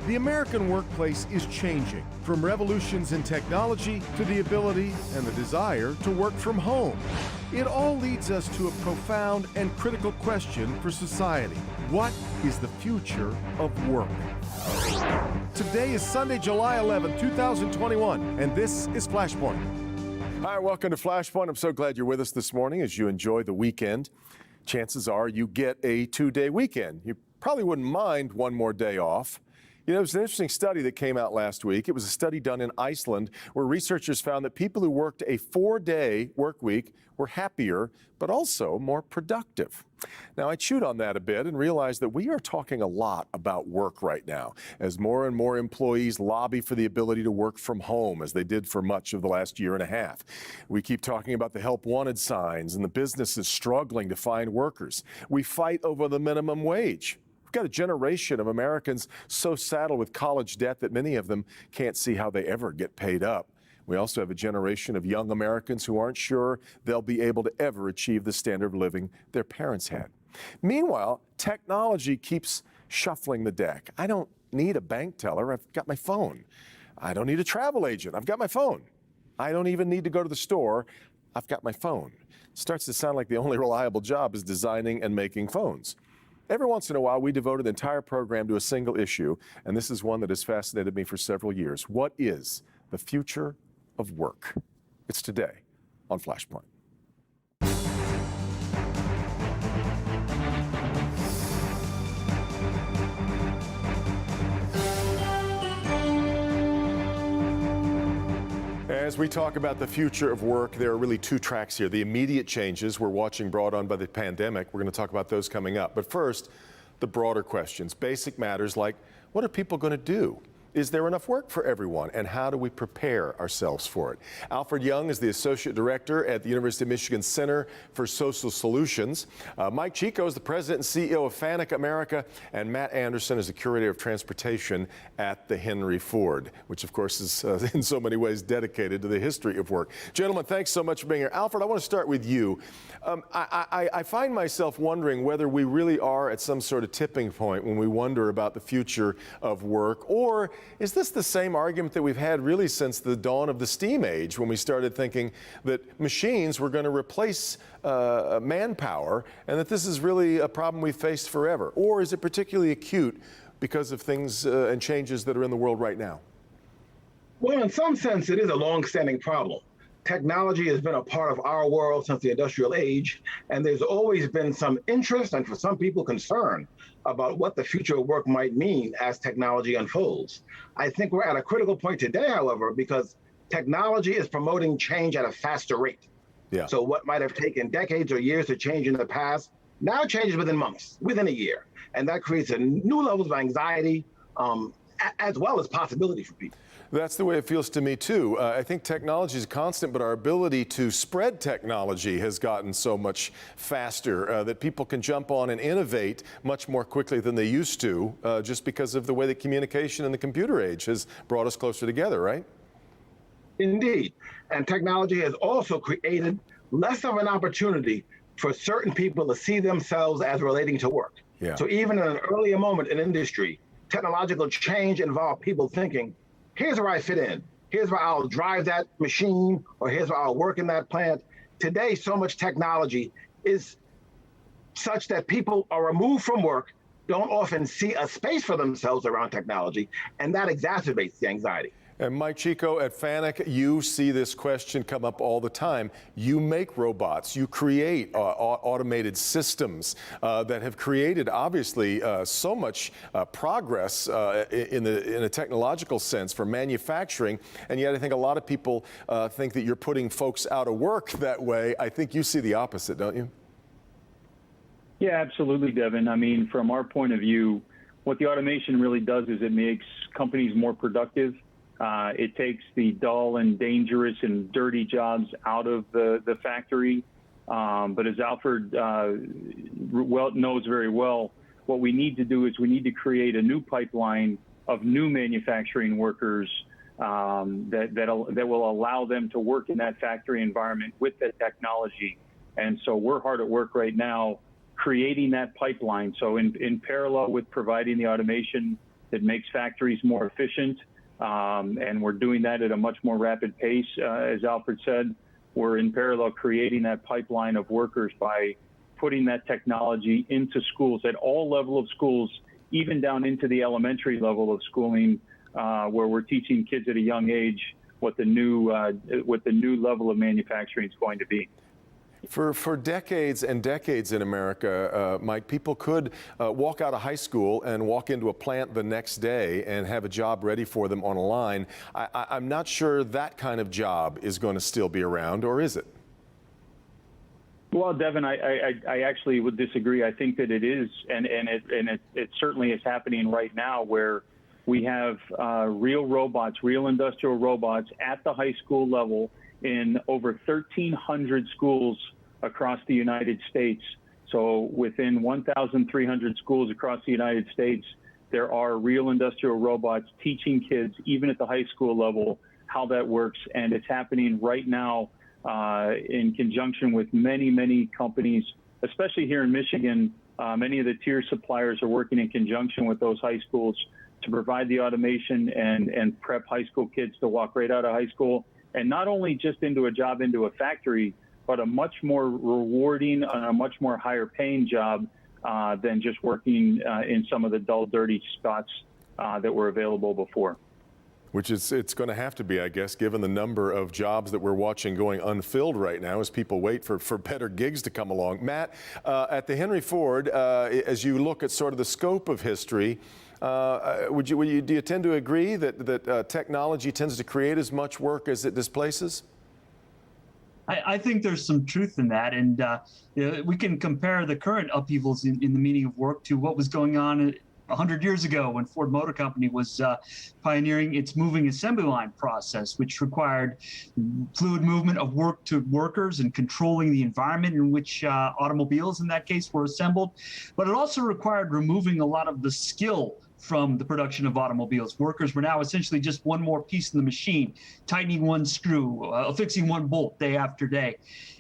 The American workplace is changing, from revolutions in technology to the ability and the desire to work from home. It all leads us to a profound and critical question for society. What is the future of work? Today is Sunday, July 11, 2021, and this is Flashpoint. Hi, welcome to Flashpoint. I'm so glad you're with us this morning as you enjoy the weekend. Chances are you get a two-day weekend. You probably wouldn't mind one more day off. You know, it was an interesting study that came out last week. It was a study done in Iceland where researchers found that people who worked a 4-day work week were happier, but also more productive. Now, I chewed on that a bit and realized that we are talking a lot about work right now as more and more employees lobby for the ability to work from home, as they did for much of the last year and a half. We keep talking about the help wanted signs and the businesses struggling to find workers. We fight over the minimum wage. Got a generation of Americans so saddled with college debt that many of them can't see how they ever get paid up. We also have a generation of young Americans who aren't sure they'll be able to ever achieve the standard of living their parents had. Meanwhile, technology keeps shuffling the deck. I don't need a bank teller. I've got my phone. I don't need a travel agent. I've got my phone. I don't even need to go to the store. I've got my phone. It starts to sound like the only reliable job is designing and making phones. Every once in a while, we devote an entire program to a single issue, and this is one that has fascinated me for several years. What is the future of work? It's today on Flashpoint. As we talk about the future of work, there are really two tracks here. The immediate changes we're watching brought on by the pandemic. We're going to talk about those coming up. But first, the broader questions, basic matters like, what are people going to do? Is there enough work for everyone? And how do we prepare ourselves for it? Alfred Young is the Associate Director at the University of Michigan Center for Social Solutions. Mike Chico is the President and CEO of FANUC America. And Matt Anderson is the Curator of Transportation at the Henry Ford, which of course is in so many ways dedicated to the history of work. Gentlemen, thanks so much for being here. Alfred, I want to start with you. I find myself wondering whether we really are at some sort of tipping point when we wonder about the future of work, or is this the same argument that we've had really since the dawn of the steam age, when we started thinking that machines were going to replace manpower and that this is really a problem we've faced forever? Or is it particularly acute because of things and changes that are in the world right now? Well, in some sense, it is a long-standing problem. Technology has been a part of our world since the industrial age, and there's always been some interest and for some people concern about what the future of work might mean as technology unfolds. I think we're at a critical point today, however, because technology is promoting change at a faster rate. Yeah. So what might have taken decades or years to change in the past now changes within months, within a year. And that creates a new levels of anxiety as well as possibility for people. That's the way it feels to me, too. I think technology is constant, but our ability to spread technology has gotten so much faster that people can jump on and innovate much more quickly than they used to, just because of the way that communication in the computer age has brought us closer together, right? Indeed. And technology has also created less of an opportunity for certain people to see themselves as relating to work. Yeah. So even in an earlier moment in industry, technological change involved people thinking, here's where I fit in. Here's where I'll drive that machine, or here's where I'll work in that plant. Today, so much technology is such that people are removed from work, don't often see a space for themselves around technology, and that exacerbates the anxiety. And Mike Chico at FANUC, you see this question come up all the time. You make robots, you create automated systems that have created, obviously, so much progress in a technological sense for manufacturing. And yet I think a lot of people think that you're putting folks out of work that way. I think you see the opposite, don't you? Yeah, absolutely, Devin. I mean, from our point of view, what the automation really does is it makes companies more productive. It takes the dull and dangerous and dirty jobs out of the factory. But as Alfred knows very well, what we need to do is we need to create a new pipeline of new manufacturing workers that will allow them to work in that factory environment with that technology. And so we're hard at work right now creating that pipeline. So in parallel with providing the automation that makes factories more efficient. And we're doing that at a much more rapid pace. As Alfred said, we're in parallel creating that pipeline of workers by putting that technology into schools at all level of schools, even down into the elementary level of schooling, where we're teaching kids at a young age what the new level of manufacturing is going to be. For decades and decades in America, Mike, people could walk out of high school and walk into a plant the next day and have a job ready for them on a line. I'm not sure that kind of job is going to still be around, or is it? Well, Devin, I actually would disagree. I think that it is, and it certainly is happening right now, where we have real robots, real industrial robots at the high school level in over 1,300 schools across the United States. So within 1,300 schools across the United States, there are real industrial robots teaching kids, even at the high school level, how that works. And it's happening right now in conjunction with many, many companies, especially here in Michigan. Many of the tier suppliers are working in conjunction with those high schools to provide the automation and prep high school kids to walk right out of high school. And not only just into a job, into a factory, but a much more rewarding and a much more higher paying job than just working in some of the dull, dirty spots that were available before. Which it's going to have to be, I guess, given the number of jobs that we're watching going unfilled right now as people wait for better gigs to come along. Matt, at the Henry Ford, as you look at sort of the scope of history, do you tend to agree that technology tends to create as much work as it displaces? I think there's some truth in that, and we can compare the current upheavals in the meaning of work to what was going on 100 years ago when Ford Motor Company was pioneering its moving assembly line process, which required fluid movement of work to workers and controlling the environment in which automobiles, in that case, were assembled. But it also required removing a lot of the skill from the production of automobiles. Workers were now essentially just one more piece in the machine, tightening one screw, fixing one bolt day after day.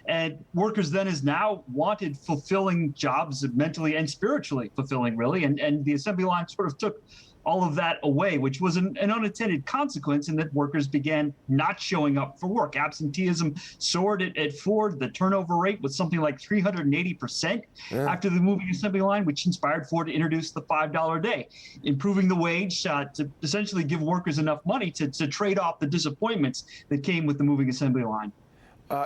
And workers then is now wanted fulfilling jobs, mentally and spiritually fulfilling, really. And the assembly line sort of took all of that away, which was an unintended consequence in that workers began not showing up for work. Absenteeism soared at Ford. The turnover rate was something like 380% after the moving assembly line, which inspired Ford to introduce the $5 a day, improving the wage to essentially give workers enough money to trade off the disappointments that came with the moving assembly line.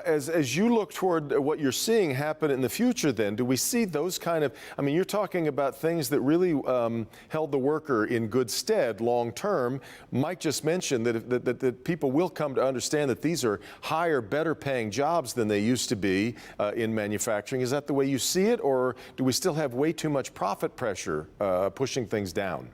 As you look toward what you're seeing happen in the future, then, do we see those kind of, I mean, you're talking about things that really held the worker in good stead long term. Mike just mentioned that people will come to understand that these are higher, better paying jobs than they used to be in manufacturing. Is that the way you see it, or do we still have way too much profit pressure pushing things down?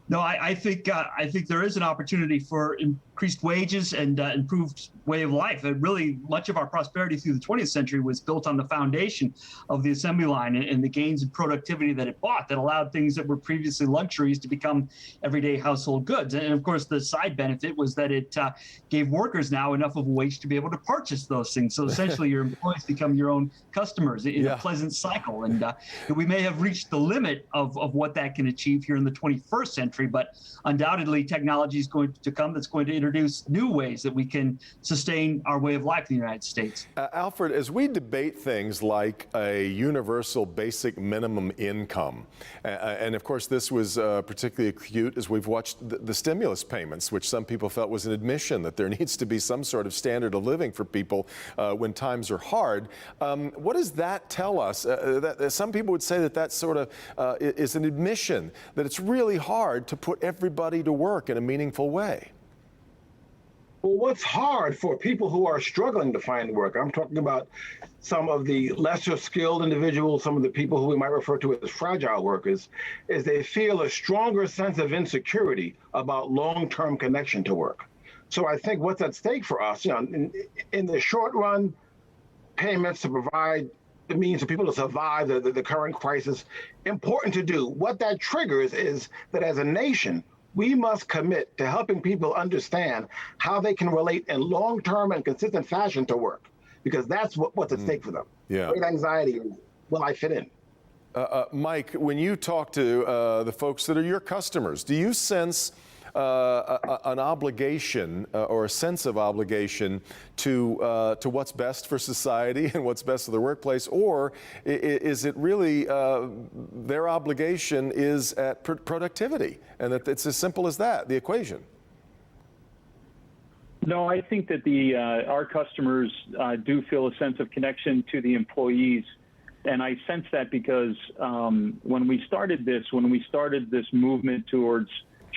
No, I think there is an opportunity for increased wages and improved way of life. And really, much of our prosperity through the 20th century was built on the foundation of the assembly line and the gains in productivity that it brought that allowed things that were previously luxuries to become everyday household goods. And of course, the side benefit was that it gave workers now enough of a wage to be able to purchase those things. So essentially, your employees become your own customers in a pleasant cycle. And we may have reached the limit of what that can achieve here in the 21st century, but undoubtedly, technology is going to come that's going to introduce new ways that we can sustain our way of life in the United States. Alfred, as we debate things like a universal basic minimum income, and of course this was particularly acute as we've watched the stimulus payments, which some people felt was an admission that there needs to be some sort of standard of living for people when times are hard. What does that tell us? That some people would say that sort of is an admission that it's really hard to put everybody to work in a meaningful way. Well, what's hard for people who are struggling to find work, I'm talking about some of the lesser skilled individuals, some of the people who we might refer to as fragile workers, is they feel a stronger sense of insecurity about long-term connection to work. So I think what's at stake for us, in the short run, payments to provide the means for people to survive the current crisis, important to do. What that triggers is that as a nation, we must commit to helping people understand how they can relate in long-term and consistent fashion to work, because that's what's at stake for them. Great anxiety is, will I fit in? Mike, when you talk to the folks that are your customers, do you sense an obligation or a sense of obligation to what's best for society and what's best for the workplace, or is it really their obligation is at productivity, and that it's as simple as that, the equation? No, I think that our customers do feel a sense of connection to the employees. And I sense that because when we started this movement towards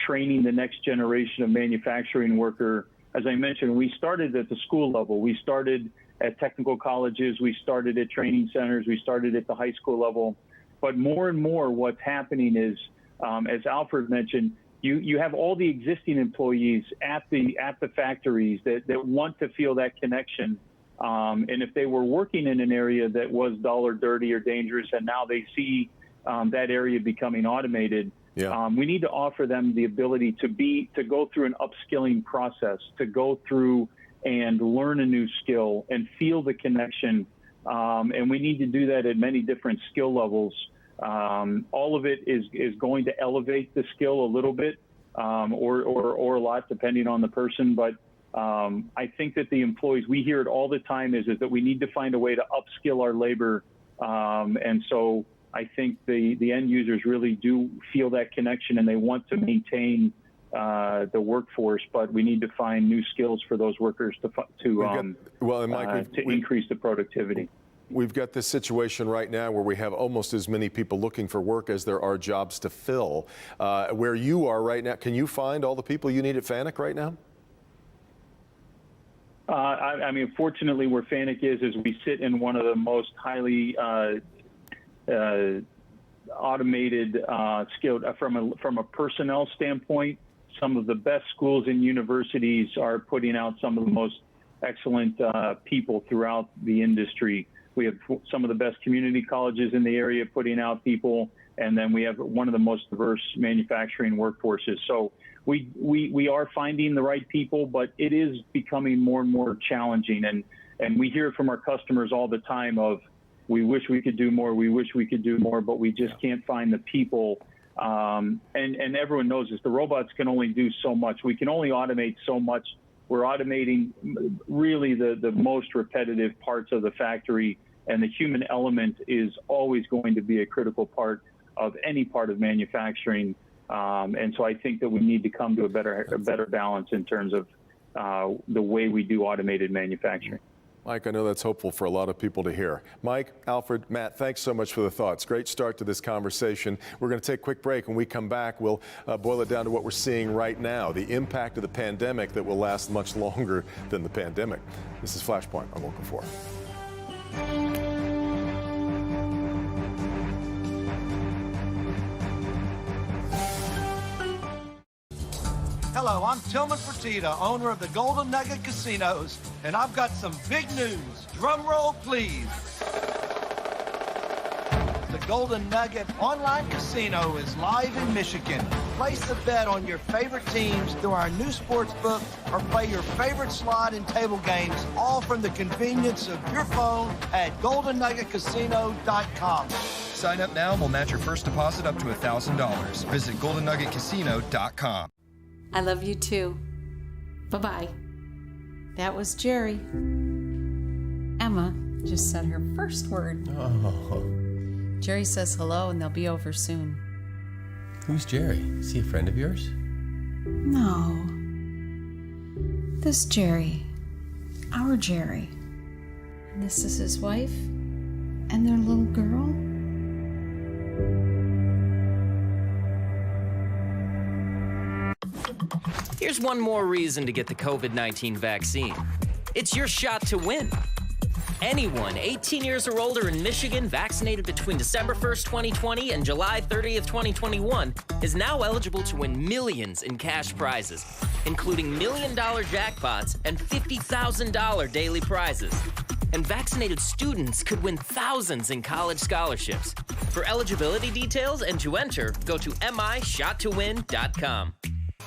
training the next generation of manufacturing worker, as I mentioned, we started at the school level. We started at technical colleges. We started at training centers. We started at the high school level. But more and more what's happening is, as Alfred mentioned, you have all the existing employees at the factories that want to feel that connection. And if they were working in an area that was dull or dirty or dangerous, and now they see that area becoming automated, we need to offer them the ability to go through an upskilling process, to go through and learn a new skill and feel the connection. And we need to do that at many different skill levels. All of it is going to elevate the skill a little bit, or a lot, depending on the person. But I think that the employees, we hear it all the time, is that we need to find a way to upskill our labor. And so I think the end users really do feel that connection, and they want to maintain the workforce, but we need to find new skills for those workers to increase the productivity. We've got this situation right now where we have almost as many people looking for work as there are jobs to fill. Where you are right now, can you find all the people you need at FANUC right now? I mean, fortunately, where FANUC is we sit in one of the most highly automated, skilled, from a personnel standpoint. Some of the best schools and universities are putting out some of the most excellent people throughout the industry. We have some of the best community colleges in the area putting out people, and then we have one of the most diverse manufacturing workforces. So we are finding the right people, but it is becoming more and more challenging. And we hear from our customers all the time of, we wish we could do more, but we just can't find the people. And everyone knows this, the robots can only do so much. We can only automate so much. We're automating really the most repetitive parts of the factory, and the human element is always going to be a critical part of any part of manufacturing. And so I think that we need to come to a better balance in terms of the way we do automated manufacturing. Mike, I know that's hopeful for a lot of people to hear. Mike, Alfred, Matt, thanks so much for the thoughts. Great start to this conversation. We're going to take a quick break. When we come back, we'll boil it down to what we're seeing right now, the impact of the pandemic that will last much longer than the pandemic. This is Flashpoint on Local 4. Hello, I'm Tillman Fertitta, owner of the Golden Nugget Casinos, and I've got some big news. Drum roll, please. The Golden Nugget online casino is live in Michigan. Place a bet on your favorite teams through our new sports book, or play your favorite slot and table games, all from the convenience of your phone at goldennuggetcasino.com. Sign up now and we'll match your first deposit up to $1,000. Visit goldennuggetcasino.com. I love you too. Bye-bye. That was Jerry. Emma just said her first word. Oh. Jerry says hello and they'll be over soon. Who's Jerry? Is he a friend of yours? No. This Jerry. Our Jerry. And this is his wife and their little girl. Here's one more reason to get the COVID-19 vaccine. It's your shot to win. Anyone 18 years or older in Michigan vaccinated between December 1st, 2020 and July 30th, 2021 is now eligible to win millions in cash prizes, including $1 million jackpots and $50,000 daily prizes. And vaccinated students could win thousands in college scholarships. For eligibility details and to enter, go to mishottowin.com.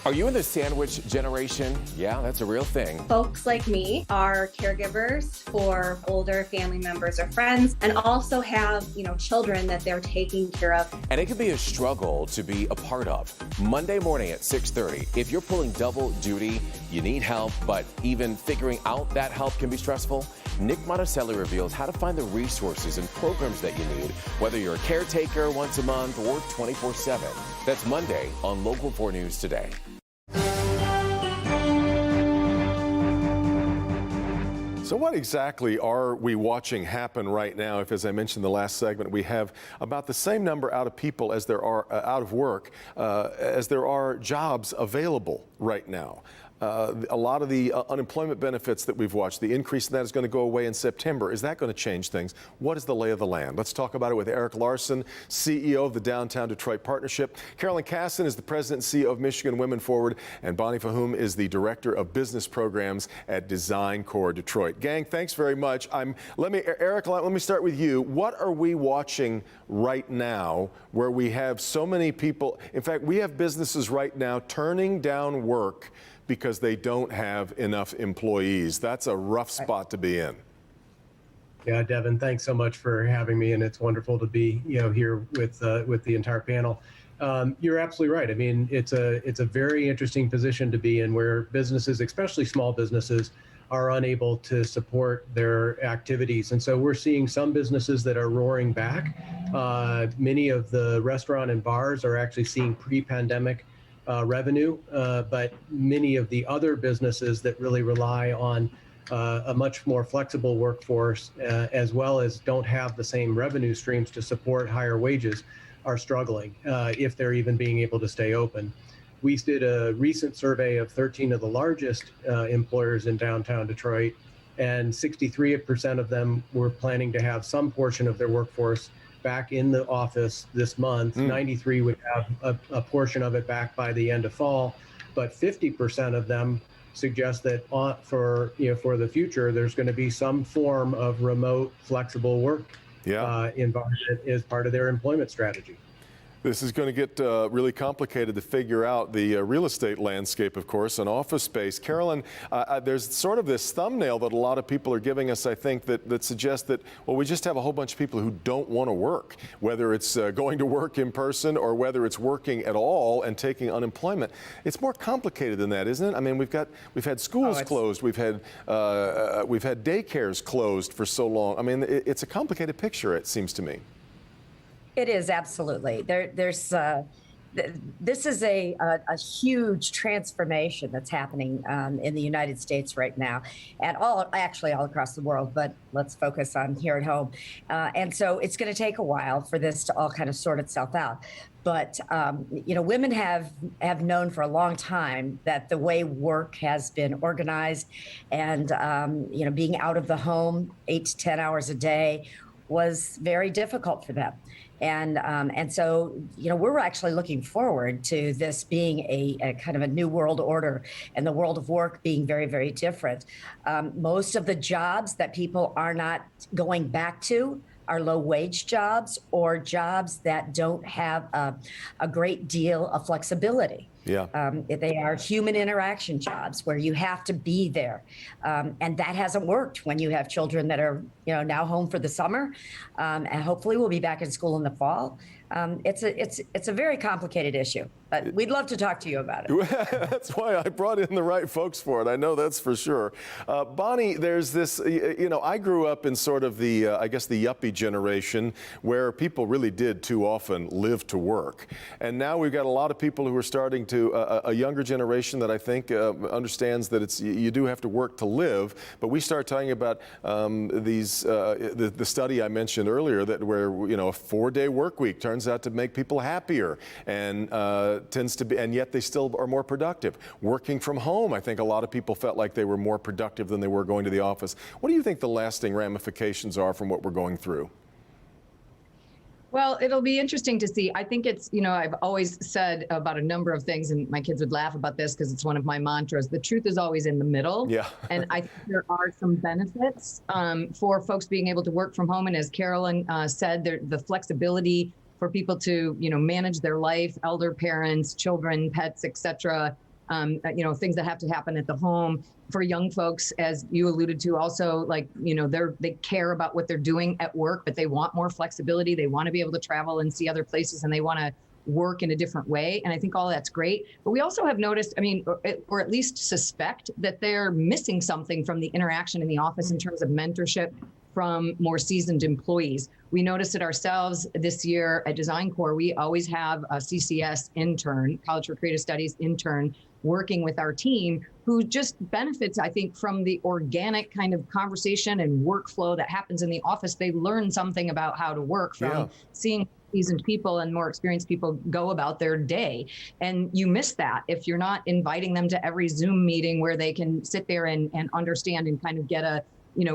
Are you in the sandwich generation? Yeah, that's a real thing. Folks like me are caregivers for older family members or friends, and also have, children that they're taking care of. And it can be a struggle to be a part of. Monday morning at 6:30. If you're pulling double duty, you need help, but even figuring out that help can be stressful. Nick Monticelli reveals how to find the resources and programs that you need, whether you're a caretaker once a month or 24/7. That's Monday on Local 4 News Today. So what exactly are we watching happen right now? If, as I mentioned in the last segment, we have about the same number out of people as there are out of work as there are jobs available right now. A lot of the unemployment benefits that we've watched, the increase in that is going to go away in September. Is that going to change things? What is the lay of the land? Let's talk about it with Eric Larson, CEO of the Downtown Detroit Partnership. Carolyn Casson is the president and CEO of Michigan Women Forward, and Bonnie Fahum is the director of business programs at Design Core Detroit. Gang, thanks very much. Eric, let me start with you. What are we watching right now where we have so many people? In fact, we have businesses right now turning down work because they don't have enough employees. That's a rough spot to be in. Yeah, Devin, thanks so much for having me, and it's wonderful to be here with the entire panel. You're absolutely right. I mean, it's a very interesting position to be in, where businesses, especially small businesses, are unable to support their activities. And so we're seeing some businesses that are roaring back. Many of the restaurant and bars are actually seeing pre-pandemic revenue, but many of the other businesses that really rely on a much more flexible workforce, as well as don't have the same revenue streams to support higher wages, are struggling, if they're even being able to stay open. We did a recent survey of 13 of the largest employers in downtown Detroit, and 63% of them were planning to have some portion of their workforce back in the office this month. 93 would have a portion of it back by the end of fall, but 50% of them suggest that for the future, there's going to be some form of remote, flexible work environment as part of their employment strategy. This is going to get really complicated to figure out the real estate landscape, of course, and office space. Carolyn, there's sort of this thumbnail that a lot of people are giving us, I think, that suggests that, well, we just have a whole bunch of people who don't want to work, whether it's going to work in person or whether it's working at all and taking unemployment. It's more complicated than that, isn't it? I mean, we've had schools closed, we've had daycares closed for so long. I mean, it's a complicated picture, it seems to me. It is, absolutely. This is a huge transformation that's happening in the United States right now, and all across the world, but let's focus on here at home. And so it's going to take a while for this to all kind of sort itself out. But, women have known for a long time that the way work has been organized and, being out of the home 8 to 10 hours a day was very difficult for them. And so, we're actually looking forward to this being a kind of a new world order, and the world of work being very, very different. Most of the jobs that people are not going back to are low-wage jobs or jobs that don't have a great deal of flexibility. Yeah. They are human interaction jobs where you have to be there. And that hasn't worked when you have children that are, now home for the summer, and hopefully we'll be back in school in the fall. It's a very complicated issue, but we'd love to talk to you about it. That's why I brought in the right folks for it. I know that's for sure. Bonnie, there's this, I grew up in sort of the yuppie generation where people really did too often live to work. And now we've got a lot of people who are starting to, a younger generation that I think understands that you do have to work to live. But we start talking about the study I mentioned earlier where a 4-day work week turns out to make people happier and tends to be, and yet they still are more productive. Working from home, I think a lot of people felt like they were more productive than they were going to the office. What do you think the lasting ramifications are from what we're going through? Well, it'll be interesting to see. I think it's, I've always said about a number of things, and my kids would laugh about this because it's one of my mantras. The truth is always in the middle. Yeah. And I think there are some benefits for folks being able to work from home. And as Carolyn said, the flexibility for people to, manage their life, elder parents, children, pets, et cetera, things that have to happen at the home. For young folks, as you alluded to, also, like, they care about what they're doing at work, but they want more flexibility. They want to be able to travel and see other places, and they want to work in a different way. And I think all that's great. But we also have noticed, or at least suspect, that they're missing something from the interaction in the office in terms of mentorship from more seasoned employees. We noticed it ourselves this year at Design Corps. We always have a CCS intern, College for Creative Studies intern, working with our team, who just benefits, I think, from the organic kind of conversation and workflow that happens in the office. They learn something about how to work from seeing seasoned people and more experienced people go about their day. And you miss that if you're not inviting them to every Zoom meeting where they can sit there and understand and kind of get a,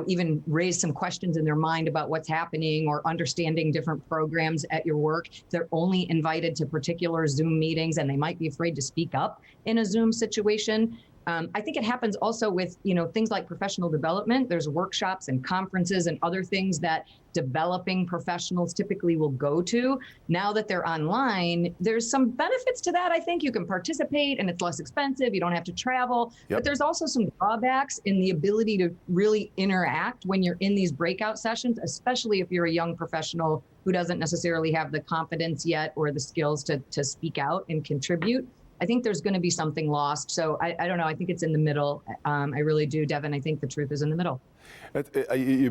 even raise some questions in their mind about what's happening or understanding different programs at your work. They're only invited to particular Zoom meetings, and they might be afraid to speak up in a Zoom situation. I think it happens also with, things like professional development. There's workshops and conferences and other things that developing professionals typically will go to. Now that they're online, there's some benefits to that. I think you can participate and it's less expensive. You don't have to travel. But there's also some drawbacks in the ability to really interact when you're in these breakout sessions, especially if you're a young professional who doesn't necessarily have the confidence yet or the skills to speak out and contribute. I think there's going to be something lost. So I don't know. I think it's in the middle. I really do, Devin. I think the truth is in the middle.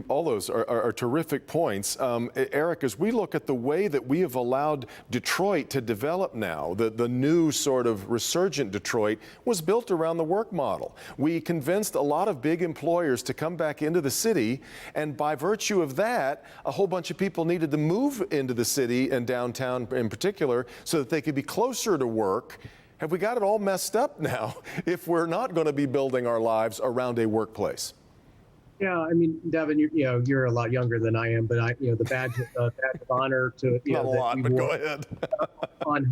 All those are terrific points. Eric, as we look at the way that we have allowed Detroit to develop now, the new sort of resurgent Detroit was built around the work model. We convinced a lot of big employers to come back into the city, and by virtue of that, a whole bunch of people needed to move into the city and downtown in particular so that they could be closer to work. Have we got it all messed up now if we're not going to be building our lives around a workplace? Yeah, Devin, you're a lot younger than I am, but the badge of honor to not a lot, but go ahead. on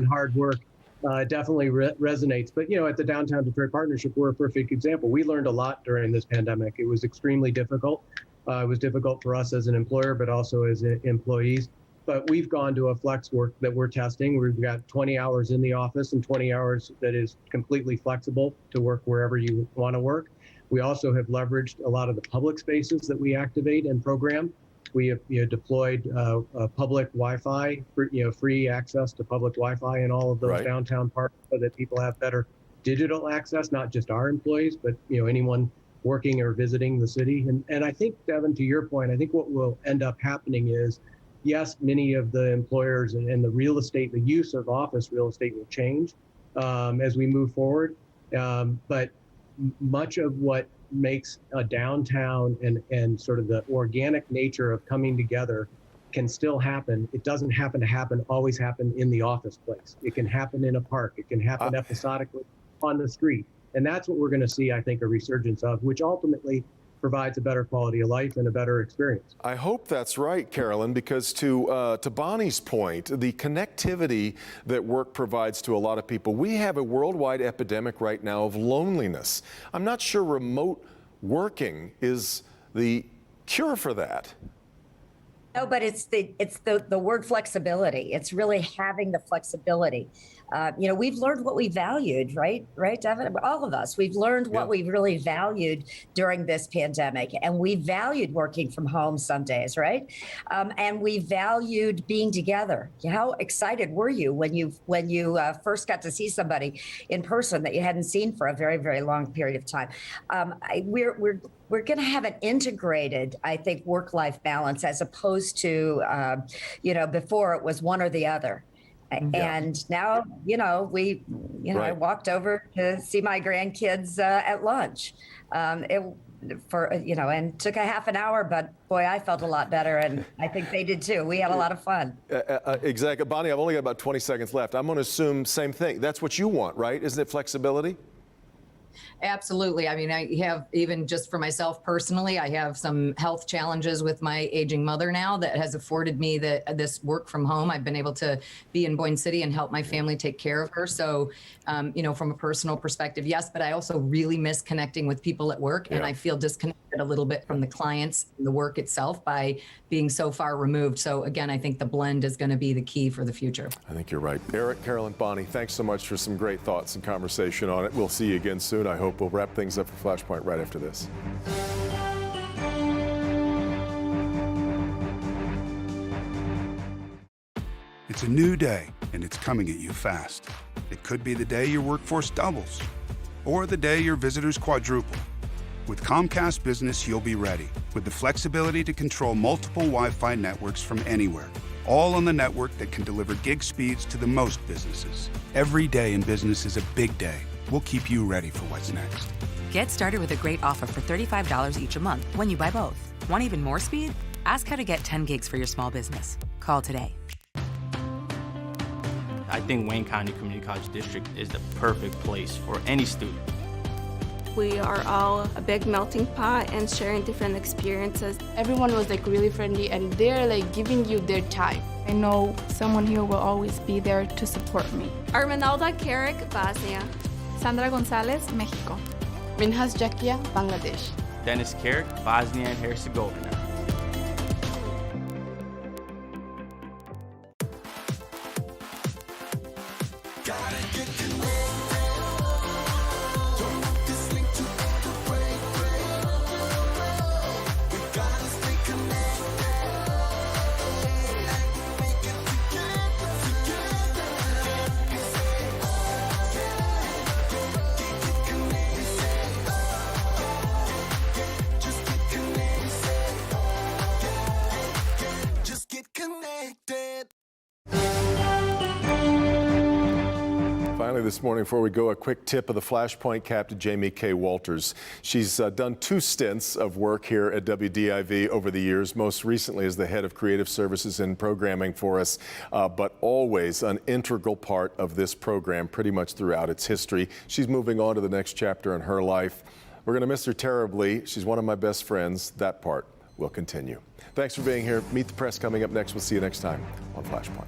hard work definitely resonates. But at the Downtown Detroit Partnership, we're a perfect example. We learned a lot during this pandemic. It was extremely difficult. It was difficult for us as an employer, but also as employees. But we've gone to a flex work that we're testing. We've got 20 hours in the office and 20 hours that is completely flexible to work wherever you want to work. We also have leveraged a lot of the public spaces that we activate and program. We have deployed public Wi-Fi, free access to public Wi-Fi in all of those downtown parks so that people have better digital access, not just our employees, but anyone working or visiting the city. And I think, Devin, to your point, I think what will end up happening is, yes, many of the employers and the real estate, the use of office real estate will change as we move forward. But much of what makes a downtown and sort of the organic nature of coming together can still happen. It doesn't always happen in the office place. It can happen in a park. It can happen episodically on the street. And that's what we're going to see, I think, a resurgence of, which ultimately provides a better quality of life and a better experience. I hope that's right, Carolyn, because to Bonnie's point, the connectivity that work provides to a lot of people, we have a worldwide epidemic right now of loneliness. I'm not sure remote working is the cure for that. No, but it's the word flexibility. It's really having the flexibility. We've learned what we valued, right, Devin? All of us, we've learned what we really valued during this pandemic, and we valued working from home some days, right? And we valued being together. How excited were you when you first got to see somebody in person that you hadn't seen for a very, very long period of time? We're going to have an integrated, I think, work-life balance as opposed to, before it was one or the other. And now, I walked over to see my grandkids at lunch. And took a half an hour, but boy, I felt a lot better, and I think they did too. We had a lot of fun. Exactly. Bonnie, I've only got about 20 seconds left. I'm going to assume same thing. That's what you want, right? Isn't it flexibility? Absolutely. I mean, I have, even just for myself personally, I have some health challenges with my aging mother now that has afforded me this work from home. I've been able to be in Boyne City and help my family take care of her. So, from a personal perspective, yes, but I also really miss connecting with people at work, and I feel disconnected a little bit from the clients and the work itself by being so far removed. So again, I think the blend is going to be the key for the future. I think you're right. Eric, Carol, and Bonnie, thanks so much for some great thoughts and conversation on it. We'll see you again soon. I hope we'll wrap things up for Flashpoint right after this. It's a new day, and it's coming at you fast. It could be the day your workforce doubles, or the day your visitors quadruple. With Comcast Business, you'll be ready, with the flexibility to control multiple Wi-Fi networks from anywhere, all on the network that can deliver gig speeds to the most businesses. Every day in business is a big day. We'll keep you ready for what's next. Get started with a great offer for $35 each a month when you buy both. Want even more speed? Ask how to get 10 gigs for your small business. Call today. I think Wayne County Community College District is the perfect place for any student. We are all a big melting pot and sharing different experiences. Everyone was really friendly and they're giving you their time. I know someone here will always be there to support me. Armenalda Carrick, Bosnia. Sandra Gonzalez, Mexico. Minhas Jakia, Bangladesh. Dennis Carrick, Bosnia and Herzegovina. Finally this morning, before we go, a quick tip of the Flashpoint Captain Jamie K. Walters. She's done 2 stints of work here at WDIV over the years, most recently as the head of creative services and programming for us, but always an integral part of this program pretty much throughout its history. She's moving on to the next chapter in her life. We're going to miss her terribly. She's one of my best friends. That part will continue. Thanks for being here. Meet the Press coming up next. We'll see you next time on Flashpoint.